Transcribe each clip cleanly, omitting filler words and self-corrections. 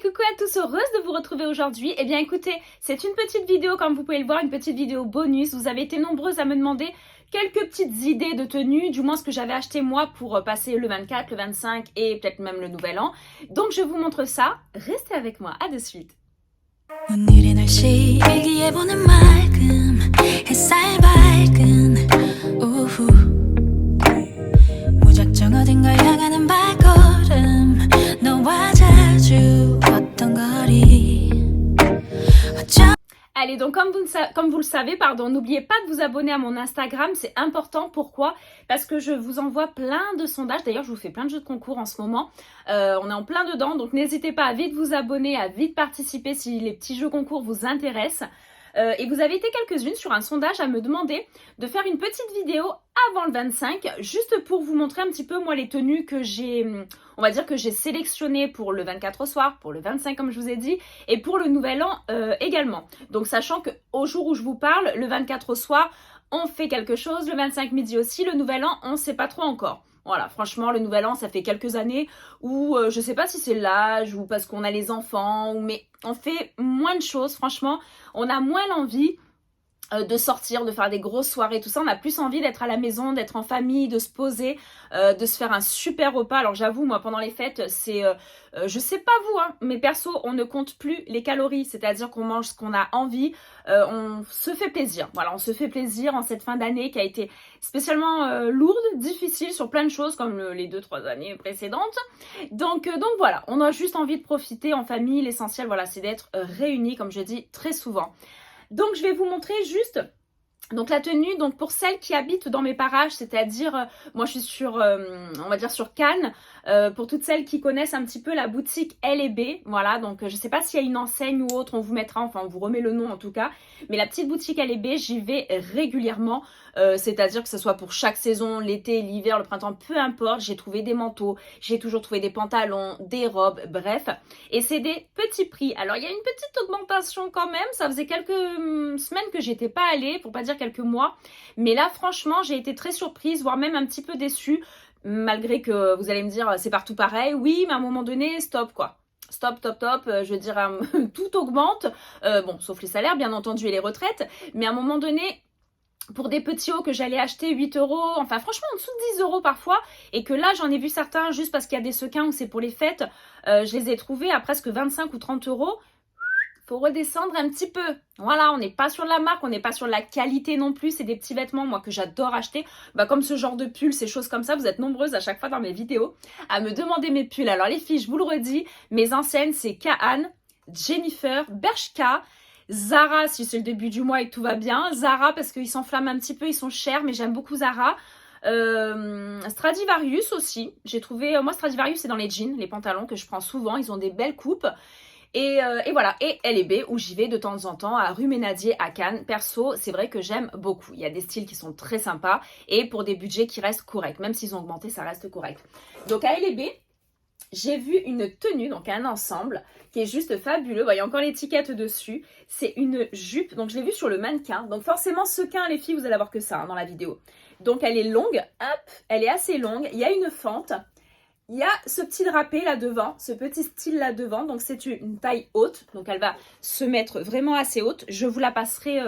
coucou à tous, heureuse de vous retrouver aujourd'hui. Eh bien écoutez, c'est une petite vidéo, comme vous pouvez le voir, une petite vidéo bonus. Vous avez été nombreuses à me demander quelques petites idées de tenue, du moins ce que j'avais acheté moi pour passer le 24, le 25 et peut-être même le nouvel an. Donc je vous montre ça, restez avec moi, à de suite. 오늘의 날씨 일기예보는 맑음 햇살 밝은 오후 무작정 어딘가 향하는 발걸음 너와 자주 걷던 거리 Allez, donc comme vous le savez, n'oubliez pas de vous abonner à mon Instagram, c'est important. Pourquoi? Parce que je vous envoie plein de sondages. D'ailleurs, je vous fais plein de jeux de concours en ce moment. On est en plein dedans, donc n'hésitez pas à vite vous abonner, à vite participer si les petits jeux concours vous intéressent. Et vous avez été quelques-unes sur un sondage à me demander de faire une petite vidéo avant le 25, juste pour vous montrer un petit peu moi les tenues que j'ai, on va dire que j'ai sélectionnées pour le 24 au soir, pour le 25 comme je vous ai dit, et pour le nouvel an également. Donc sachant qu'au jour où je vous parle, le 24 au soir, on fait quelque chose, le 25 midi aussi, le nouvel an, on ne sait pas trop encore. Voilà, franchement, le nouvel an, ça fait quelques années où je sais pas si c'est l'âge ou parce qu'on a les enfants, mais on fait moins de choses, franchement. On a moins l'envie de sortir, de faire des grosses soirées, tout ça. On a plus envie d'être à la maison, d'être en famille, de se poser, de se faire un super repas. Alors j'avoue, moi, pendant les fêtes, c'est... je sais pas vous, hein, mais perso, on ne compte plus les calories. C'est-à-dire qu'on mange ce qu'on a envie. On se fait plaisir. Voilà, on se fait plaisir en cette fin d'année qui a été spécialement lourde, difficile sur plein de choses, comme les 2-3 années précédentes. Donc voilà, on a juste envie de profiter en famille. L'essentiel, voilà, c'est d'être réunis, comme je dis très souvent. Donc je vais vous montrer juste donc la tenue, donc pour celles qui habitent dans mes parages, c'est-à-dire moi je suis sur, on va dire sur Cannes, pour toutes celles qui connaissent un petit peu la boutique L&B, voilà, donc je sais pas s'il y a une enseigne ou autre, on vous mettra, enfin on vous remet le nom en tout cas, mais la petite boutique L&B, j'y vais régulièrement, c'est-à-dire que ce soit pour chaque saison, l'été, l'hiver, le printemps, peu importe, j'ai trouvé des manteaux, j'ai toujours trouvé des pantalons, des robes, bref, et c'est des petits prix. Alors il y a une petite augmentation quand même, ça faisait quelques semaines que j'étais pas allée, pour pas dire quelques mois, mais là franchement j'ai été très surprise, voire même un petit peu déçue, malgré que vous allez me dire c'est partout pareil. Oui, mais à un moment donné, stop quoi. Stop, je veux dire, tout augmente, bon, sauf les salaires bien entendu et les retraites, mais à un moment donné, pour des petits hauts que j'allais acheter 8 €, enfin franchement en dessous de 10 € parfois, et que là j'en ai vu certains juste parce qu'il y a des sequins où c'est pour les fêtes, je les ai trouvés à presque 25 ou 30 €. Faut redescendre un petit peu. Voilà, on n'est pas sur la marque, on n'est pas sur la qualité non plus. C'est des petits vêtements, moi, que j'adore acheter. Bah, comme ce genre de pull, ces choses comme ça. Vous êtes nombreuses à chaque fois dans mes vidéos à me demander mes pulls. Alors les filles, je vous le redis, mes anciennes, c'est Kaan, Jennifer, Bershka, Zara, si c'est le début du mois et que tout va bien. Zara, parce qu'ils s'enflamment un petit peu, ils sont chers, mais j'aime beaucoup Zara. Stradivarius aussi. J'ai trouvé, moi, Stradivarius, c'est dans les jeans, les pantalons que je prends souvent. Ils ont des belles coupes. Et voilà, et L&B où j'y vais de temps en temps à rue Ménadier à Cannes. Perso, c'est vrai que j'aime beaucoup. Il y a des styles qui sont très sympas et pour des budgets qui restent corrects. Même s'ils ont augmenté, ça reste correct. Donc à L&B, j'ai vu une tenue, donc un ensemble qui est juste fabuleux. Bon, il y a encore l'étiquette dessus. C'est une jupe, donc je l'ai vue sur le mannequin. Donc forcément, sequin, les filles, vous allez avoir que ça dans la vidéo. Donc elle est longue, hop, elle est assez longue. Il y a une fente. Il y a ce petit drapé là devant, ce petit style là devant, donc c'est une taille haute, donc elle va se mettre vraiment assez haute. Je vous la passerai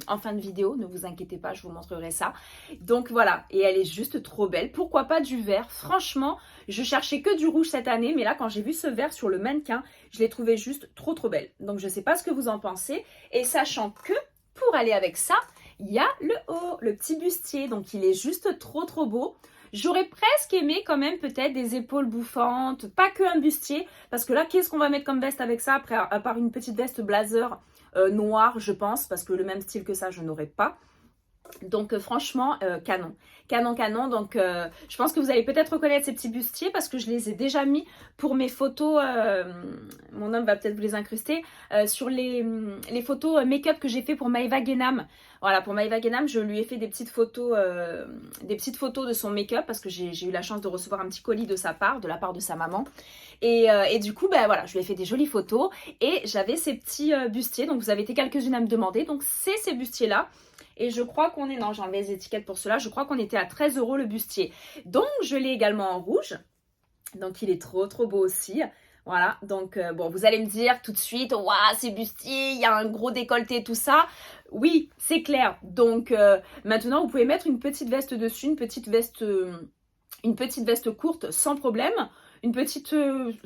en fin de vidéo, ne vous inquiétez pas, je vous montrerai ça. Donc voilà, et elle est juste trop belle. Pourquoi pas du vert? Franchement, je cherchais que du rouge cette année, mais là quand j'ai vu ce vert sur le mannequin, je l'ai trouvé juste trop belle. Donc je sais pas ce que vous en pensez, et sachant que pour aller avec ça, il y a le haut, le petit bustier, donc il est juste trop beau. J'aurais presque aimé quand même peut-être des épaules bouffantes, pas que un bustier, parce que là, qu'est-ce qu'on va mettre comme veste avec ça, après, à part une petite veste blazer noire, je pense, parce que le même style que ça, je n'aurais pas. Donc franchement, canon. Donc je pense que vous allez peut-être reconnaître ces petits bustiers parce que je les ai déjà mis pour mes photos, mon homme va peut-être vous les incruster, sur les photos make-up que j'ai fait pour Maëva Guénam. Voilà, pour Maëva Guénam, je lui ai fait des petites photos de son make-up parce que j'ai eu la chance de recevoir un petit colis de sa part, de la part de sa maman. Et du coup, ben voilà, je lui ai fait des jolies photos et j'avais ces petits bustiers, donc vous avez été quelques-unes à me demander. Donc c'est ces bustiers-là. Et je crois qu'on est, non j'ai enlevé les étiquettes pour cela, je crois qu'on était à 13 € le bustier. Donc je l'ai également en rouge, donc il est trop beau aussi. Voilà, donc bon, vous allez me dire tout de suite, waouh, c'est bustier, il y a un gros décolleté, tout ça. Oui, c'est clair. Donc maintenant, vous pouvez mettre une petite veste dessus, une petite veste courte sans problème. Une petite,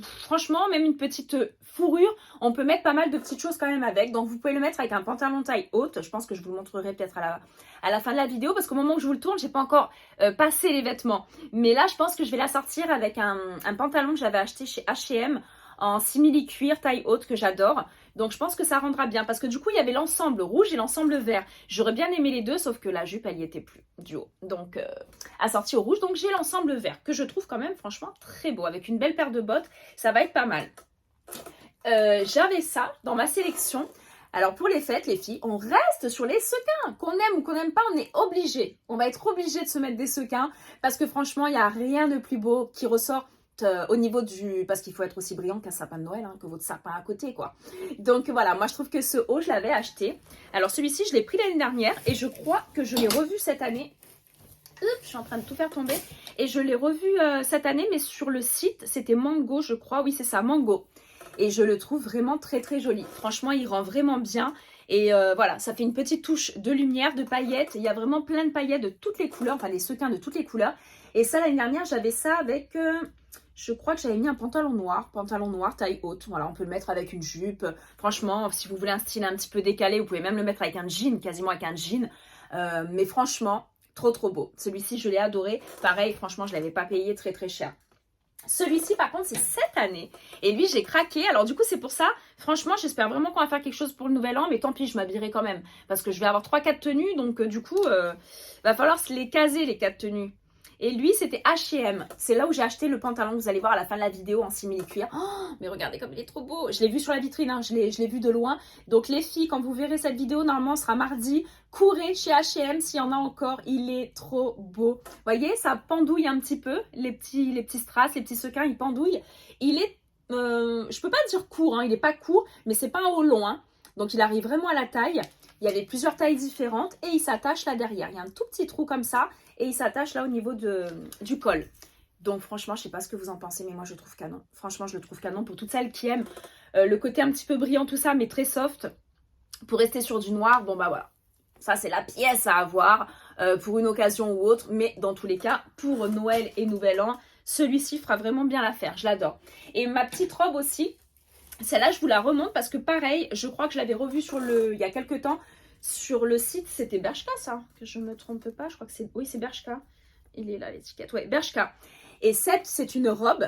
franchement, même une petite fourrure. On peut mettre pas mal de petites choses quand même avec. Donc vous pouvez le mettre avec un pantalon taille haute. Je pense que je vous le montrerai peut-être à la fin de la vidéo. Parce qu'au moment où je vous le tourne, j'ai pas encore passé les vêtements. Mais là, je pense que je vais la sortir avec un pantalon que j'avais acheté chez H&M en simili-cuir taille haute que j'adore. Donc je pense que ça rendra bien. Parce que du coup, il y avait l'ensemble rouge et l'ensemble vert. J'aurais bien aimé les deux, sauf que la jupe, elle y était plus du haut. Donc assortie au rouge. Donc j'ai l'ensemble vert que je trouve quand même franchement très beau. Avec une belle paire de bottes, ça va être pas mal. J'avais ça dans ma sélection. Alors pour les fêtes, les filles, on reste sur les sequins. Qu'on aime ou qu'on n'aime pas, on est obligé. On va être obligé de se mettre des sequins. Parce que franchement, il n'y a rien de plus beau qui ressort au niveau du... Parce qu'il faut être aussi brillant qu'un sapin de Noël, hein, que votre sapin à côté, quoi. Donc voilà, moi je trouve que ce haut, je l'avais acheté. Alors celui-ci, je l'ai pris l'année dernière et je crois que je l'ai revu cette année. Je suis en train de tout faire tomber. Et je l'ai revu cette année, mais sur le site, c'était Mango, je crois. Oui, c'est ça, Mango. Et je le trouve vraiment très très joli. Franchement, il rend vraiment bien. Et voilà, ça fait une petite touche de lumière, de paillettes. Il y a vraiment plein de paillettes de toutes les couleurs, enfin des sequins de toutes les couleurs. Et ça, l'année dernière, j'avais ça avec... je crois que j'avais mis un pantalon noir taille haute. Voilà, on peut le mettre avec une jupe. Franchement, si vous voulez un style un petit peu décalé, vous pouvez même le mettre avec un jean, quasiment avec un jean. Mais franchement, trop trop beau. Celui-ci, je l'ai adoré. Pareil, franchement, je ne l'avais pas payé très très cher. Celui-ci, par contre, c'est cette année. Et lui, j'ai craqué. Alors, du coup, c'est pour ça. Franchement, j'espère vraiment qu'on va faire quelque chose pour le nouvel an. Mais tant pis, je m'habillerai quand même. Parce que je vais avoir 3-4 tenues. Donc, du coup, va falloir se les caser, les 4 tenues. Et lui, c'était H&M. C'est là où j'ai acheté le pantalon. Vous allez voir à la fin de la vidéo en simili-cuir. Oh, mais regardez comme il est trop beau. Je l'ai vu sur la vitrine. Hein. Je l'ai vu de loin. Donc, les filles, quand vous verrez cette vidéo, normalement, ce sera mardi. Courez chez H&M s'il y en a encore. Il est trop beau. Vous voyez, ça pendouille un petit peu. Les petits strass, les petits sequins, ils pendouillent. Il est, je peux pas dire court. Hein. Il n'est pas court, mais c'est pas un haut long. Hein. Donc, il arrive vraiment à la taille. Il y avait plusieurs tailles différentes et il s'attache là derrière. Il y a un tout petit trou comme ça et il s'attache là au niveau du col. Donc franchement, je sais pas ce que vous en pensez, mais moi je le trouve canon. Franchement, je le trouve canon pour toutes celles qui aiment le côté un petit peu brillant, tout ça, mais très soft. Pour rester sur du noir, bon bah voilà. Ça, c'est la pièce à avoir pour une occasion ou autre. Mais dans tous les cas, pour Noël et Nouvel An, celui-ci fera vraiment bien l'affaire. Je l'adore. Et ma petite robe aussi. Celle-là, je vous la remonte parce que pareil, je crois que je l'avais revue il y a quelques temps sur le site. C'était Bershka, ça, que je ne me trompe pas. Je crois que c'est... Oui, c'est Bershka. Il est là, l'étiquette. Ouais, Bershka. Et cette, c'est une robe.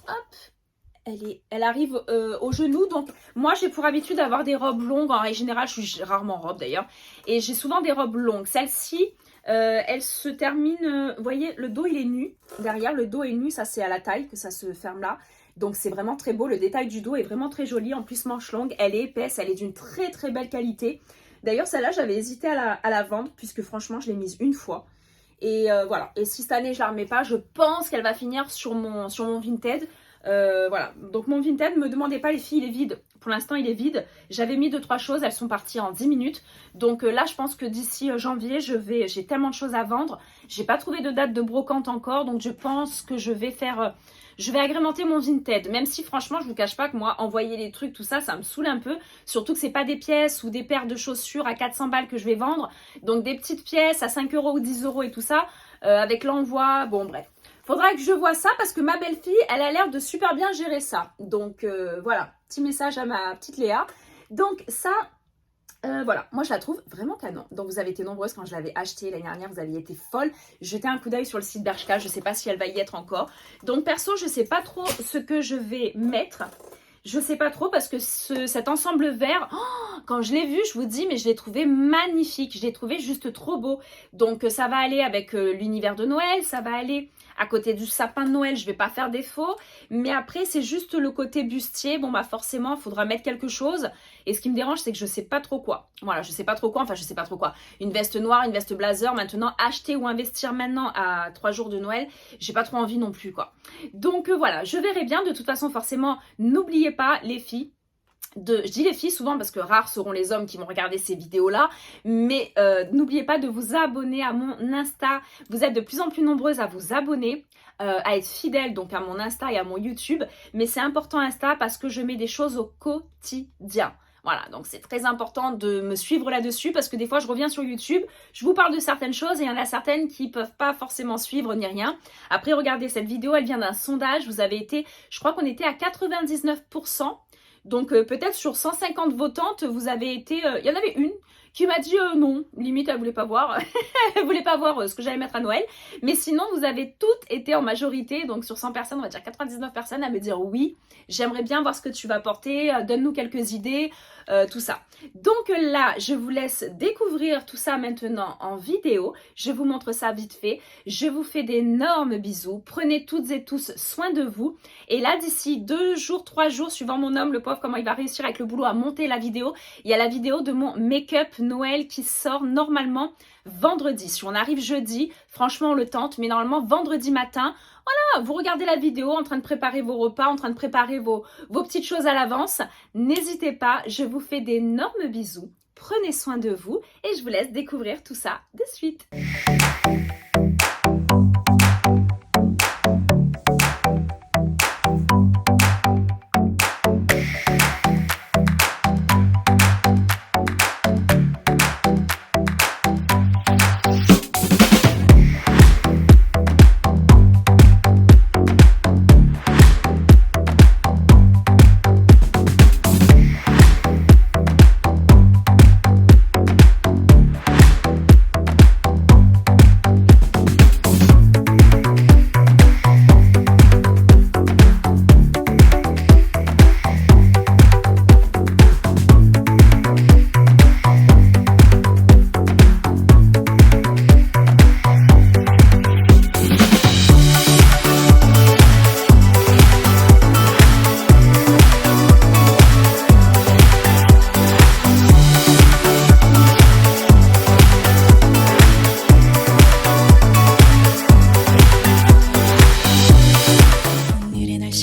Hop. Elle arrive au genou. Donc, moi, j'ai pour habitude d'avoir des robes longues. En règle générale, je suis rarement en robe d'ailleurs. Et j'ai souvent des robes longues. Celle-ci, elle se termine... vous voyez, le dos, il est nu. Derrière, le dos est nu. Ça, c'est à la taille que ça se ferme là. Donc c'est vraiment très beau, le détail du dos est vraiment très joli, en plus manche longue, elle est épaisse, elle est d'une très très belle qualité. D'ailleurs celle-là j'avais hésité à la vendre puisque franchement je l'ai mise une fois. Et voilà, et si cette année je la remets pas, je pense qu'elle va finir sur mon Vinted. Voilà, donc mon Vinted, ne me demandez pas les filles, il est vide. Pour l'instant il est vide. J'avais mis 2-3 choses, elles sont parties en 10 minutes. Donc là je pense que d'ici janvier, j'ai tellement de choses à vendre. J'ai pas trouvé de date de brocante encore, donc je pense que je vais faire... je vais agrémenter mon Vinted, même si franchement je vous cache pas que moi envoyer les trucs tout ça, ça me saoule un peu, surtout que c'est pas des pièces ou des paires de chaussures à 400 balles que je vais vendre, donc des petites pièces à 5 € ou 10 € et tout ça, avec l'envoi, bon bref. Faudra que je vois ça parce que ma belle-fille, elle a l'air de super bien gérer ça. Donc voilà, petit message à ma petite Léa. Donc ça, voilà, moi je la trouve vraiment canon. Donc vous avez été nombreuses quand je l'avais acheté l'année dernière, vous aviez été folles. Jetez un coup d'œil sur le site Bershka, je ne sais pas si elle va y être encore. Donc perso, je ne sais pas trop ce que je vais mettre. Je sais pas trop parce que cet ensemble vert, oh, quand je l'ai vu, je vous dis, mais je l'ai trouvé magnifique. Je l'ai trouvé juste trop beau. Donc ça va aller avec l'univers de Noël, ça va aller à côté du sapin de Noël, je vais pas faire défaut. Mais après, c'est juste le côté bustier. Bon bah forcément, il faudra mettre quelque chose. Et ce qui me dérange, c'est que je sais pas trop quoi. Voilà, je sais pas trop quoi, enfin je sais pas trop quoi. Une veste noire, une veste blazer, maintenant, acheter ou investir maintenant à 3 jours de Noël, j'ai pas trop envie non plus quoi. Donc voilà, je verrai bien. De toute façon, forcément, n'oubliez pas les filles. Je dis les filles souvent parce que rares seront les hommes qui vont regarder ces vidéos-là, mais n'oubliez pas de vous abonner à mon Insta. Vous êtes de plus en plus nombreuses à vous abonner. à être fidèle donc à mon Insta et à mon YouTube, mais c'est important Insta parce que je mets des choses au quotidien. Voilà, donc c'est très important de me suivre là-dessus parce que des fois je reviens sur YouTube, je vous parle de certaines choses et il y en a certaines qui ne peuvent pas forcément suivre ni rien. Après, regardez, cette vidéo, elle vient d'un sondage, vous avez été, je crois qu'on était à 99%, donc peut-être sur 150 votantes, vous avez été, il y en avait une qui m'a dit non, limite elle voulait pas voir, elle voulait pas voir ce que j'allais mettre à Noël, mais sinon vous avez toutes été en majorité, donc sur 100 personnes, on va dire 99 personnes à me dire oui, j'aimerais bien voir ce que tu vas porter, donne-nous quelques idées, tout ça. Donc là, je vous laisse découvrir tout ça maintenant en vidéo, je vous montre ça vite fait, je vous fais d'énormes bisous, prenez toutes et tous soin de vous, et là d'ici 2 jours, 3 jours, suivant mon homme, le pauvre, comment il va réussir avec le boulot à monter la vidéo, il y a la vidéo de mon make-up Noël qui sort normalement vendredi. Si on arrive jeudi, franchement on le tente, mais normalement vendredi matin, voilà, vous regardez la vidéo en train de préparer vos repas, en train de préparer vos petites choses à l'avance. N'hésitez pas, je vous fais d'énormes bisous, prenez soin de vous et je vous laisse découvrir tout ça de suite.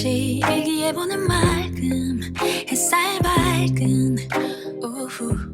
일기예보는 맑음 햇살 밝은 오후